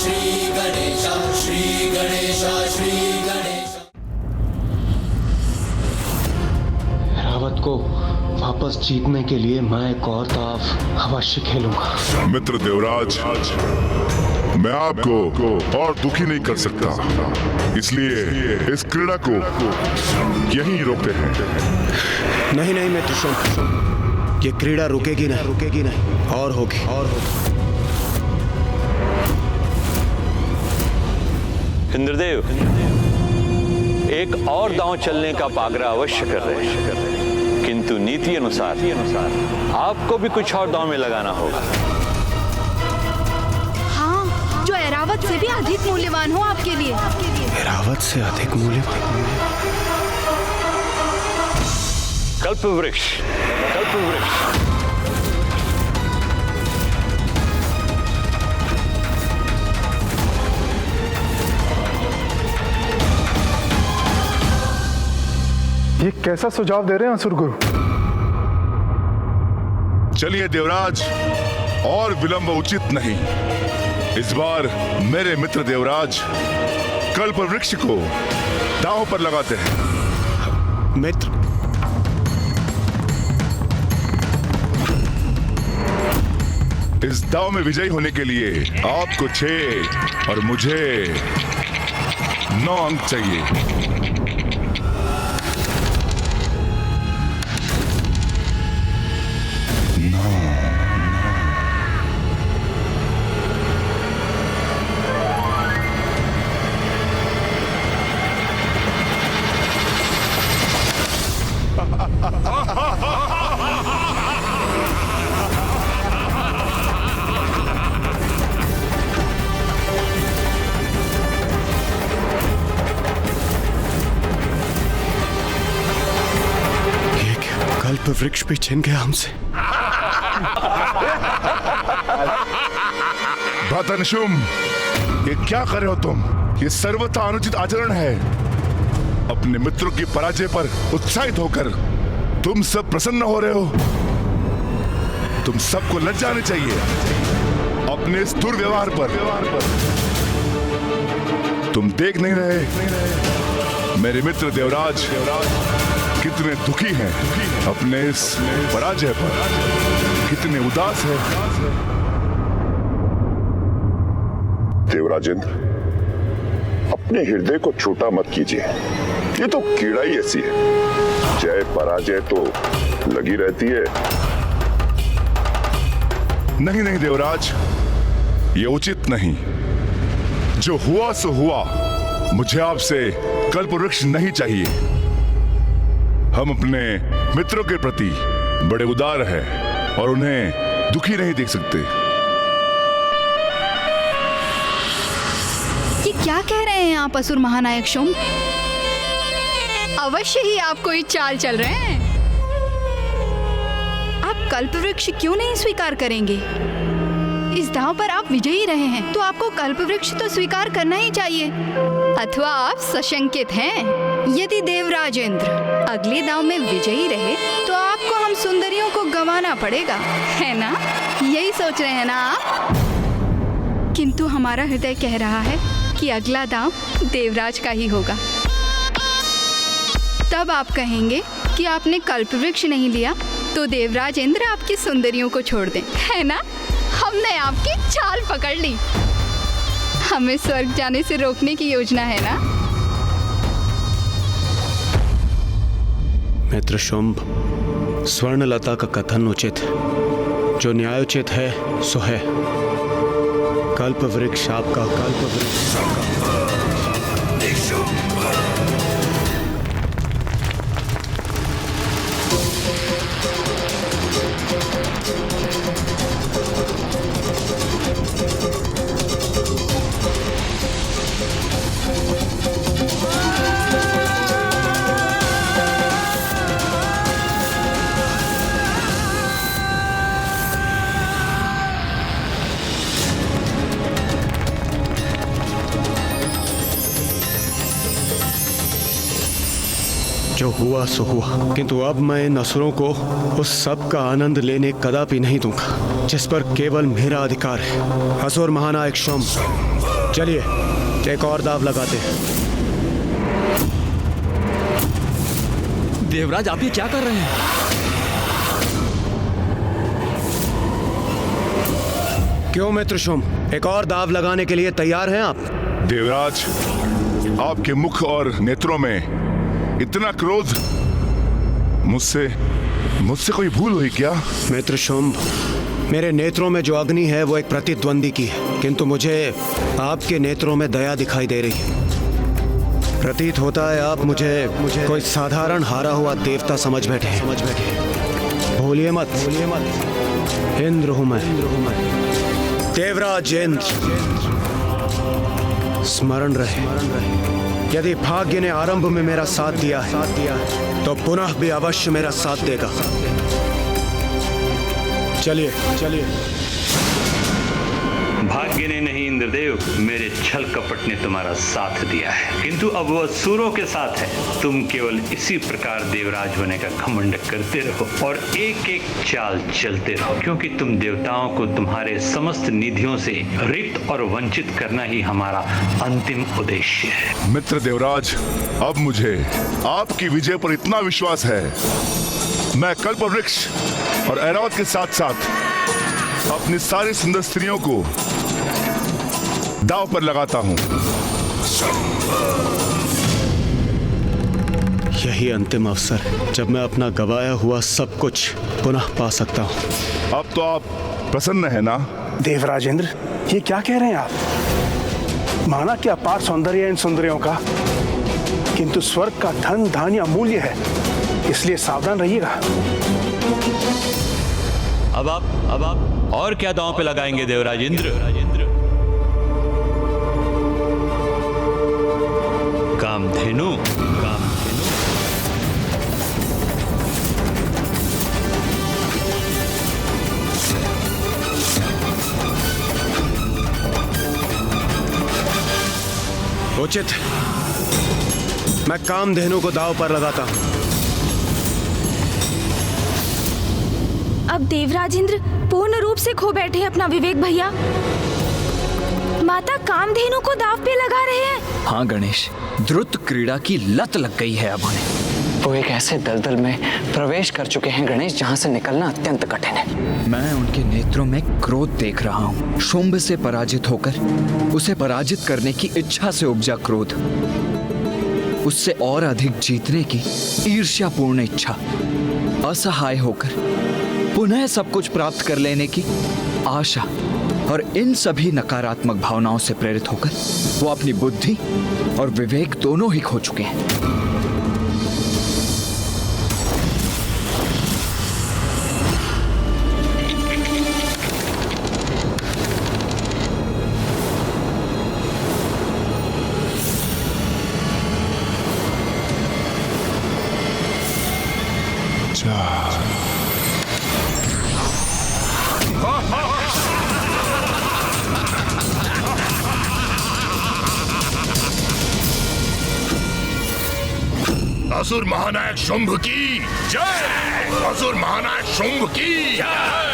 श्री गणेश, श्री गणेश, श्री गणेश। रावत को वापस जीतने के लिए मैं एक और दाव अवश्य खेलूंगा। मित्र देवराज, मैं आपको और दुखी नहीं कर सकता, इसलिए इस क्रीड़ा को यहीं रोकते हैं। नहीं नहीं मित्र शोम, ये क्रीड़ा रुकेगी नहीं और होगी। इंद्रदेव एक और दांव चलने का पागरा अवश्य कर रहे हैं, किंतु नीति अनुसार आपको भी कुछ और दांव में लगाना होगा। हाँ, जो एरावत से भी अधिक मूल्यवान हो आपके लिए। एरावत से अधिक मूल्यवान? कल्पवृक्ष। ये कैसा सुझाव दे रहे हैं असुर गुरु? चलिए देवराज, और विलंब उचित नहीं। इस बार मेरे मित्र देवराज कल्प वृक्ष को दांव पर लगाते हैं। मित्र, इस दांव में विजयी होने के लिए आपको 6 और मुझे 9 अंक चाहिए। कल्प वृक्ष भी छिन गया हमसे। भ्रातनशुम, ये क्या कर रहे हो तुम? ये सर्वथा अनुचित आचरण है। अपने मित्रों की पराजय पर उत्साहित होकर तुम सब प्रसन्न हो रहे हो। तुम सबको लज्जा आनी चाहिए अपने इस दुर्व्यवहार पर। तुम देख नहीं रहे मेरे मित्र देवराज कितने दुखी हैं अपने इस पराजय पर, कितने उदास है। देवराजेंद्र, अपने हृदय को छोटा मत कीजिए। ये तो कीड़ा ही ऐसी है, जय पराजय तो लगी रहती है। नहीं नहीं देवराज, ये उचित नहीं। जो हुआ सो हुआ। मुझे आपसे कल्प वृक्ष नहीं चाहिए। हम अपने मित्रों के प्रति बड़े उदार हैं और उन्हें दुखी नहीं देख सकते। ये क्या कह रहे हैं आप असुर महानायक शोम? अवश्य ही आप कोई चाल चल रहे हैं। आप कल्पवृक्ष क्यों नहीं स्वीकार करेंगे? इस दांव पर आप विजयी रहे हैं, तो आपको कल्पवृक्ष तो स्वीकार करना ही चाहिए। अथवा आप सशंकित हैं? यदि देवराजेंद्र अगले दांव में विजयी रहे तो आपको हम सुंदरियों को गंवाना पड़ेगा, है ना? यही सोच रहे हैं ना आप? किंतु हमारा हृदय कह रहा है कि अगला दांव देवराज का ही होगा। तब आप कहेंगे कि आपने कल्पवृक्ष नहीं लिया तो देवराज इंद्र आपकी सुंदरियों को छोड़ दें, है ना? हमने आपकी चाल पकड़ ली। हमें स्वर्ग जाने से रोकने की योजना है ना? मित्र शुंभ, स्वर्णलता का कथन उचित है। जो न्यायोचित है सो है। कल्प वृक्ष आपका, कल्प वृक्ष आपका। जो हुआ सो हुआ, किंतु अब मैं इन असुरों को उस सब का आनंद लेने कदापि नहीं दूंगा जिस पर केवल मेरा अधिकार है। असुर महानायक शोम, चलिए एक और दाव लगाते हैं। देवराज, आप ये क्या कर रहे हैं? क्यों मित्र शुम, एक और दाव लगाने के लिए तैयार हैं आप? देवराज, आपके मुख और नेत्रों में इतना क्रोध, मुझसे कोई भूल हुई क्या? मित्र शुंभ, मेरे नेत्रों में जो अग्नि है वो एक प्रतिद्वंदी की है, किंतु मुझे आपके नेत्रों में दया दिखाई दे रही है। प्रतीत होता है आप मुझे कोई साधारण हारा हुआ देवता समझ बैठे। भूलिए मत, इंद्र हूं मैं, देवराज इंद्र। स्मरण रहे, यदि भाग्य ने आरंभ में मेरा साथ दिया है तो पुनः भी अवश्य मेरा साथ देगा। चलिए। भाग्य ने नहीं इंद्रदेव, मेरे छल कपट ने तुम्हारा साथ दिया है, किंतु अब वह असुरों के साथ है। तुम केवल इसी प्रकार देवराज होने का घमंड करते रहो और एक एक चाल चलते रहो, क्योंकि तुम देवताओं को तुम्हारे समस्त निधियों से रिक्त और वंचित करना ही हमारा अंतिम उद्देश्य है। मित्र देवराज, अब मुझे आपकी विजय पर इतना विश्वास है, मैं कल्पवृक्ष और ऐरावत के साथ साथ अपनी सारी सुंदर स्त्रियों को दांव पर लगाता हूं। यही अंतिम अवसर है जब मैं अपना गवाया हुआ सब कुछ पुनः पा सकता हूं। अब तो आप प्रसन्न है ना? देवराजेंद्र, ये क्या कह रहे हैं आप? माना कि अपार सौंदर्य इन सुंदरियों का, किंतु स्वर्ग का धन धान्य अमूल्य है, इसलिए सावधान रहिएगा। अब आप और क्या दांव पे लगाएंगे देवराज इंद्र? कामधेनु। उचित, मैं कामधेनु को दांव पर लगाता हूं। अब देवराज इंद्र पूर्ण रूप से खो बैठे हैं अपना विवेक भैया। माता कामधेनु को दांव पे लगा रहे हैं। हाँ गणेश, द्रुत क्रीड़ा की लत लग गई है अब उन्हें। वो एक ऐसे दलदल में प्रवेश कर चुके हैं गणेश, जहाँ से निकलना अत्यंत कठिन है। मैं उनके नेत्रों में क्रोध देख रहा हूँ। शुंभ से पराजित होकर उसे पराजित करने की इच्छा से उपजा क्रोध, उससे और अधिक जीतने की ईर्ष्यापूर्ण इच्छा, असहाय होकर पुनः सब कुछ प्राप्त कर लेने की आशा, और इन सभी नकारात्मक भावनाओं से प्रेरित होकर वो अपनी बुद्धि और विवेक दोनों ही खो चुके हैं। असुर महानायक शुंभ की जय! असुर महानायक शुंभ की जय!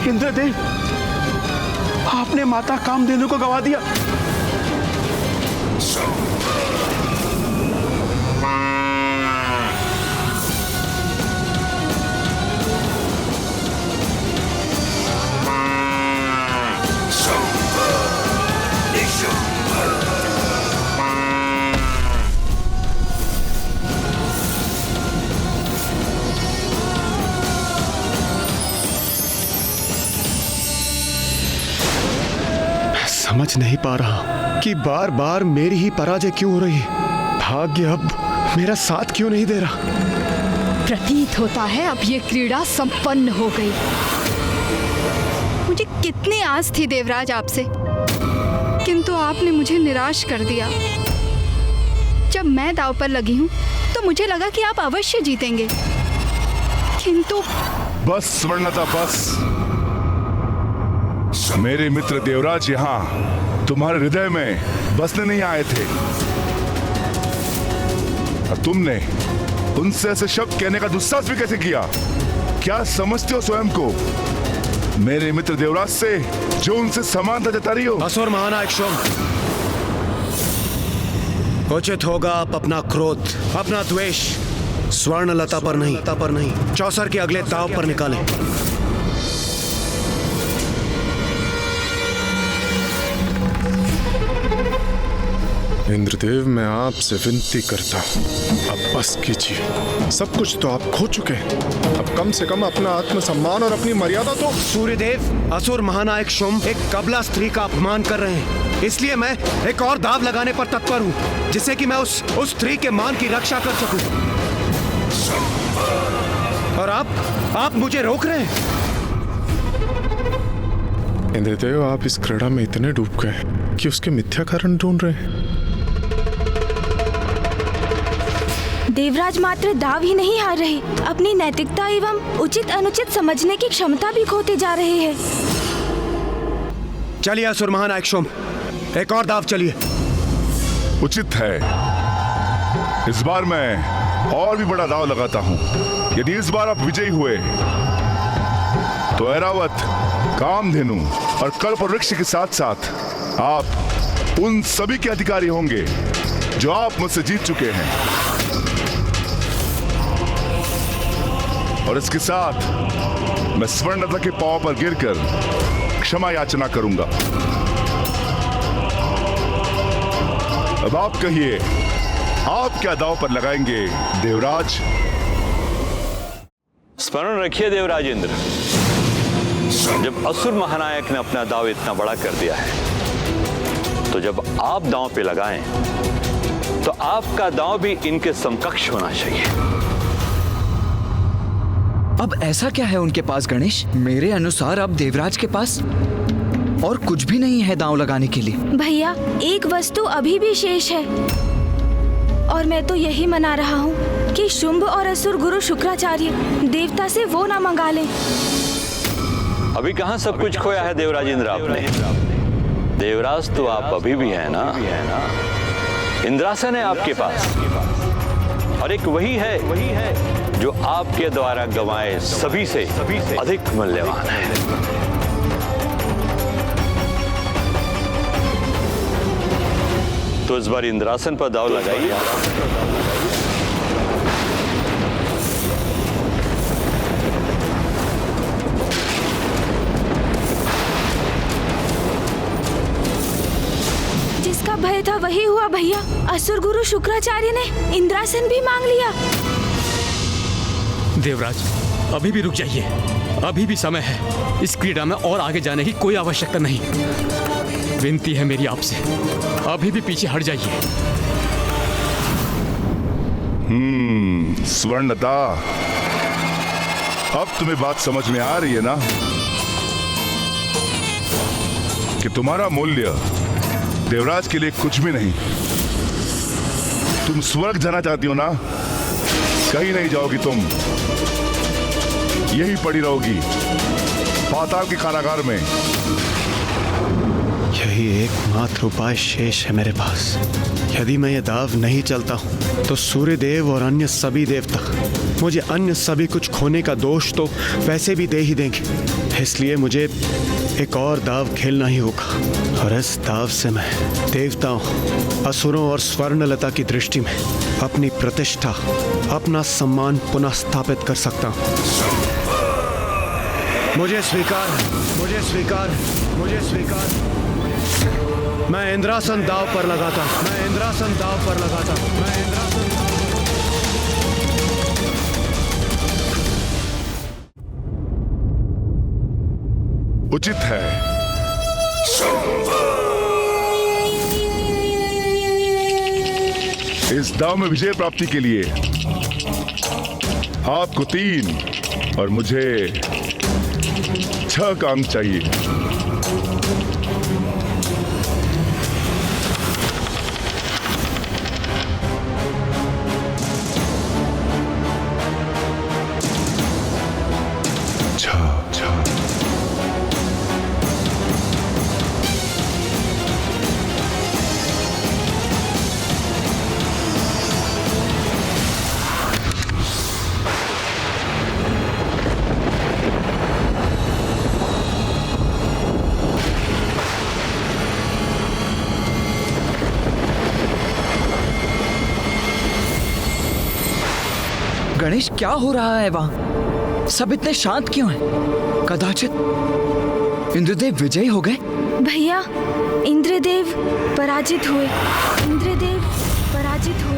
इंद्रदेव, आपने माता कामधेनु को गवा दिया। समझ नहीं पा रहा कि बार बार मेरी ही पराजय क्यों हो रही है। भाग्य अब मेरा साथ क्यों नहीं दे रहा। प्रतीत होता है अब ये क्रीड़ा संपन्न हो गई। मुझे कितनी आस थी देवराज आपसे, किंतु आपने मुझे निराश कर दिया। जब मैं दांव पर लगी हूँ तो मुझे लगा कि आप अवश्य जीतेंगे, किंतु बस स्वर्णलता, बस। मेरे मित्र देवराज यहाँ तुम्हारे हृदय में बसने नहीं आए थे, और तुमने उनसे ऐसे शब्द कहने का दुस्साहस भी कैसे किया? क्या समझते हो स्वयं को? मेरे मित्र देवराज से जो उनसे समानता जता रही हो। असुर महानायक शुंभ, उचित होगा आप अपना क्रोध, अपना द्वेष स्वर्णलता पर नहीं, चौसर के अगले दांव पर निकालें। इंद्रदेव, मैं आपसे विनती करता हूँ, अब बस कीजिए। सब कुछ तो आप खो चुके हैं, अब कम से कम अपना आत्मसम्मान और अपनी मर्यादा तो। सूर्यदेव, असुर महानायक शुंभ एक कबला स्त्री का अपमान कर रहे हैं, इसलिए मैं एक और दाव लगाने पर तत्पर हूँ, जिससे कि मैं उस स्त्री के मान की रक्षा कर सकूं। और आप मुझे रोक रहे हैं। इंद्रदेव, आप इस क्रीड़ा में इतने डूब गए कि उसके मिथ्या कारण ढूंढ रहे हैं। देवराज मात्र दाव ही नहीं हार रहे, अपनी नैतिकता एवं उचित अनुचित समझने की क्षमता भी खोते जा रहे हैं। चलिए असुर महानायक शुंभ, एक और दाव चलिए। उचित है, इस बार मैं और भी बड़ा दाव लगाता हूं। यदि इस बार आप विजयी हुए तो ऐरावत, कामधेनु और कल्पवृक्ष के साथ साथ आप उन सभी के अधिकारी होंगे जो आप मुझसे जीत चुके हैं। और इसके साथ मैं स्वर्णलता के पांव पर गिरकर क्षमा याचना करूंगा। अब आप कहिए, आप क्या दांव पर लगाएंगे देवराज? स्मरण रखिए देवराज इंद्र, जब असुर महानायक ने अपना दाव इतना बड़ा कर दिया है, तो जब आप दांव पे लगाएं तो आपका दांव भी इनके समकक्ष होना चाहिए। अब ऐसा क्या है उनके पास गणेश? मेरे अनुसार अब देवराज के पास और कुछ भी नहीं है दांव लगाने के लिए। भैया, एक वस्तु अभी भी शेष है, और मैं तो यही मना रहा हूँ कि शुंभ और असुर गुरु शुक्राचार्य देवता से वो ना मंगा ले। अभी कहाँ सब कुछ खोया है देवराज इंद्र आपने? देवराज तो आप अभी भी है ना। इंद्रासन है आपके पास, और एक वही है जो आपके द्वारा गंवाए सभी से अधिक मूल्यवान है। तो इस बार इंद्रासन पर दांव लगाइए। जिसका भय था वही हुआ भैया। असुर गुरु शुक्राचार्य ने इंद्रासन भी मांग लिया। देवराज, अभी भी रुक जाइए, अभी भी समय है। इस क्रीड़ा में और आगे जाने की कोई आवश्यकता नहीं। विनती है मेरी आपसे, अभी भी पीछे हट जाइए। स्वर्णलता, अब तुम्हें बात समझ में आ रही है ना कि तुम्हारा मूल्य देवराज के लिए कुछ भी नहीं। तुम स्वर्ग जाना चाहती हो ना? कहीं नहीं जाओगी तुम, यही पड़ी रहोगी पाताल के कारागार में। यही एकमात्र उपाय शेष है मेरे पास। यदि मैं ये दाव नहीं चलता हूँ तो सूर्यदेव और अन्य सभी देवता मुझे अन्य सभी कुछ खोने का दोष तो वैसे भी दे ही देंगे। इसलिए मुझे एक और दाव खेलना ही होगा, और इस दाव से मैं देवताओं, असुरों और स्वर्णलता की दृष्टि में अपनी प्रतिष्ठा, अपना सम्मान पुनः स्थापित कर सकता हूँ। मुझे स्वीकार, मुझे स्वीकार, मुझे स्वीकार। मैं इंद्रासन दाव पर लगाता हूँ, मैं इंद्रासन दाव पर लगाता हूँ, मैं इंद्रासन। उचित है, इस दाव में विजय प्राप्ति के लिए आपको 3 और मुझे 6 का अंक चाहिए। गणेश, क्या हो रहा है वहाँ? सब इतने शांत क्यों हैं? कदाचित इंद्रदेव विजयी हो गए? भैया, इंद्रदेव पराजित हुए। इंद्रदेव पराजित हुए।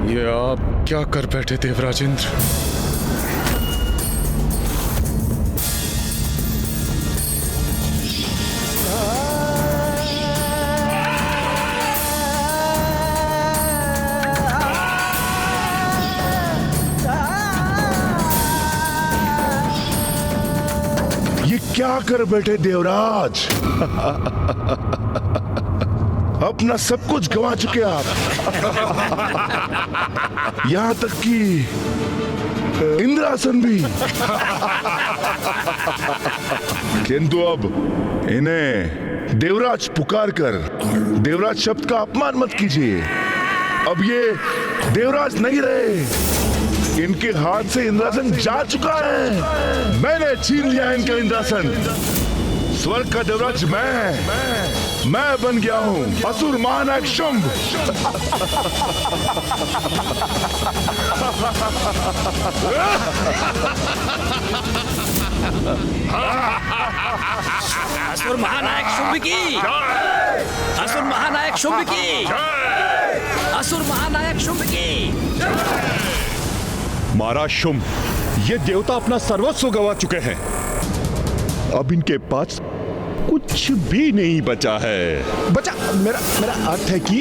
ये आप क्या कर बैठे देवराज इंद्र? ये क्या कर बैठे देवराज? अपना सब कुछ गंवा चुके आप। यहां तक कि इंद्रासन भी। किंतु अब इन्हें देवराज पुकार कर देवराज शब्द का अपमान मत कीजिए। अब ये देवराज नहीं रहे। इनके हाथ से इंद्रासन जा चुका है। मैंने छीन लिया इनका इंद्रासन। स्वर्ग का देवराज मैं बन गया हूं, असुर महानायक शुंभ। असुर महानायक शुंभ की, असुर महानायक शुंभ की, असुर महानायक शुंभ की। महाराज शुंभ, ये देवता अपना सर्वस्व गंवा चुके हैं। अब इनके पास कुछ भी नहीं बचा है। बचा मेरा अर्थ है कि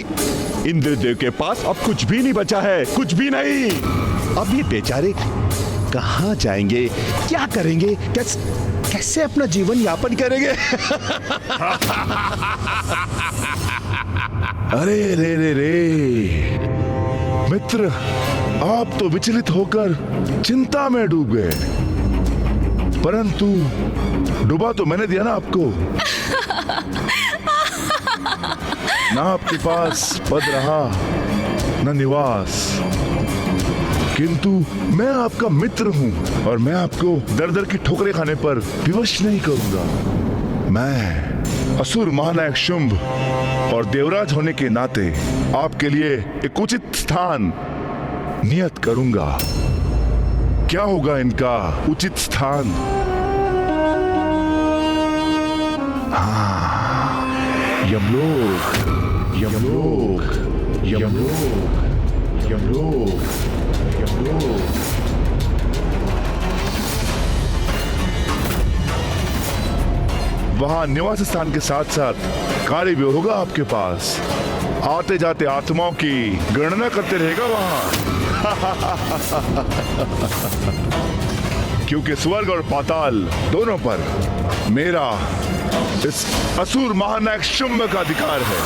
इंद्रदेव के पास अब कुछ भी नहीं बचा है, कुछ भी नहीं। अब ये बेचारे कहां जाएंगे, क्या करेंगे, कैसे अपना जीवन यापन करेंगे? अरे रे मित्र, आप तो विचलित होकर चिंता में डूब गए, परंतु डुबा तो मैंने दिया ना आपको। ना आपके पास पद रहा, न निवास, किंतु मैं आपका मित्र हूं और मैं आपको दर दर की ठोकरें खाने पर विवश नहीं करूंगा। मैं असुर महानायक शुंभ और देवराज होने के नाते आपके लिए एक उचित स्थान नियत करूंगा। क्या होगा इनका उचित स्थान? हाँ, यमलोक, यमलोक, यमलोक, यमलोक, यमलोक। वहां निवास स्थान के साथ साथ कार्य भी होगा आपके पास। आते जाते आत्माओं की गणना करते रहेगा वहां। क्योंकि स्वर्ग और पाताल दोनों पर मेरा इस असुर महानायक शुंभ का अधिकार है।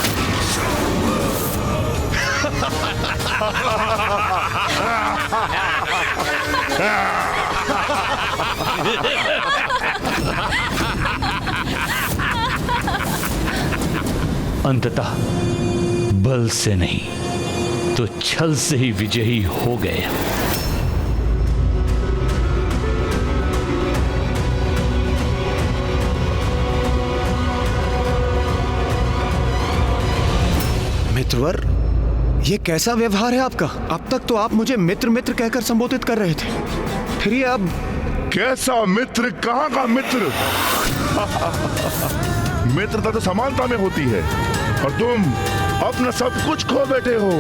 अंततः बल से नहीं तो छल से ही विजयी हो गए। मित्रवर, ये कैसा व्यवहार है आपका? अब तक तो आप मुझे मित्र मित्र कहकर संबोधित कर रहे थे, फिर ये अब कैसा मित्र? कहाँ का मित्र? मित्रता तो समानता में होती है और तुम अपना सब कुछ खो बैठे हो।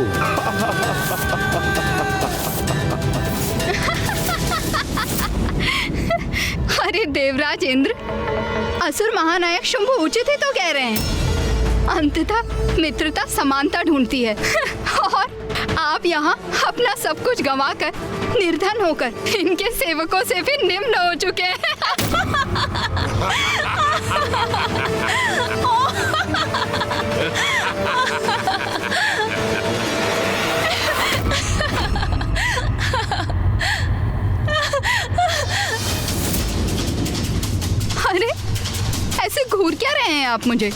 अरे देवराज इंद्र, असुर महानायक शुंभ उचित ही तो कह रहे हैं। अंततः मित्रता समानता ढूंढती है और आप यहाँ अपना सब कुछ गंवाकर निर्धन होकर इनके सेवकों से भी निम्न हो चुके हैं। अरे ऐसे घूर क्या रहे हैं आप मुझे?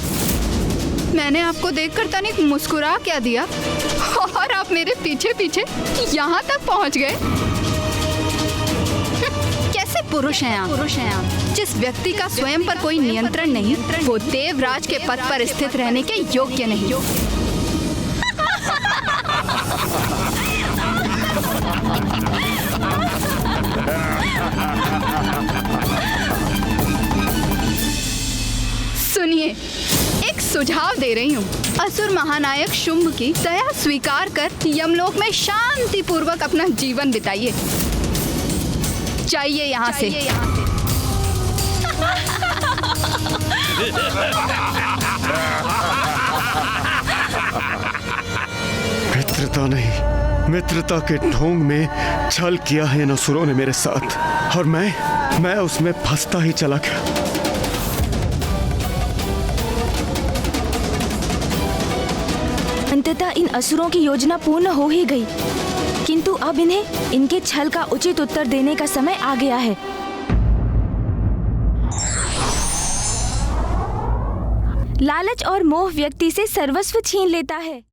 मैंने आपको देखकर तनिक मुस्कुरा क्या दिया और आप मेरे पीछे पीछे यहाँ तक पहुँच गए। कैसे पुरुष हैं आप? जिस व्यक्ति का स्वयं पर कोई नियंत्रण नहीं, वो देवराज के पद पर स्थित रहने के योग्य नहीं। सुनिए, एक सुझाव दे रही हूँ। असुर महानायक शुंभ की दया स्वीकार कर यमलोक में शांति पूर्वक अपना जीवन बिताइए। जाइए यहाँ से। मित्रता नहीं, मित्रता के ढोंग में छल किया है इन असुरों ने मेरे साथ, और मैं उसमें फंसता ही चला गया। अंततः इन असुरों की योजना पूर्ण हो ही गई, किंतु अब इन्हें इनके छल का उचित उत्तर देने का समय आ गया है। लालच और मोह व्यक्ति से सर्वस्व छीन लेता है।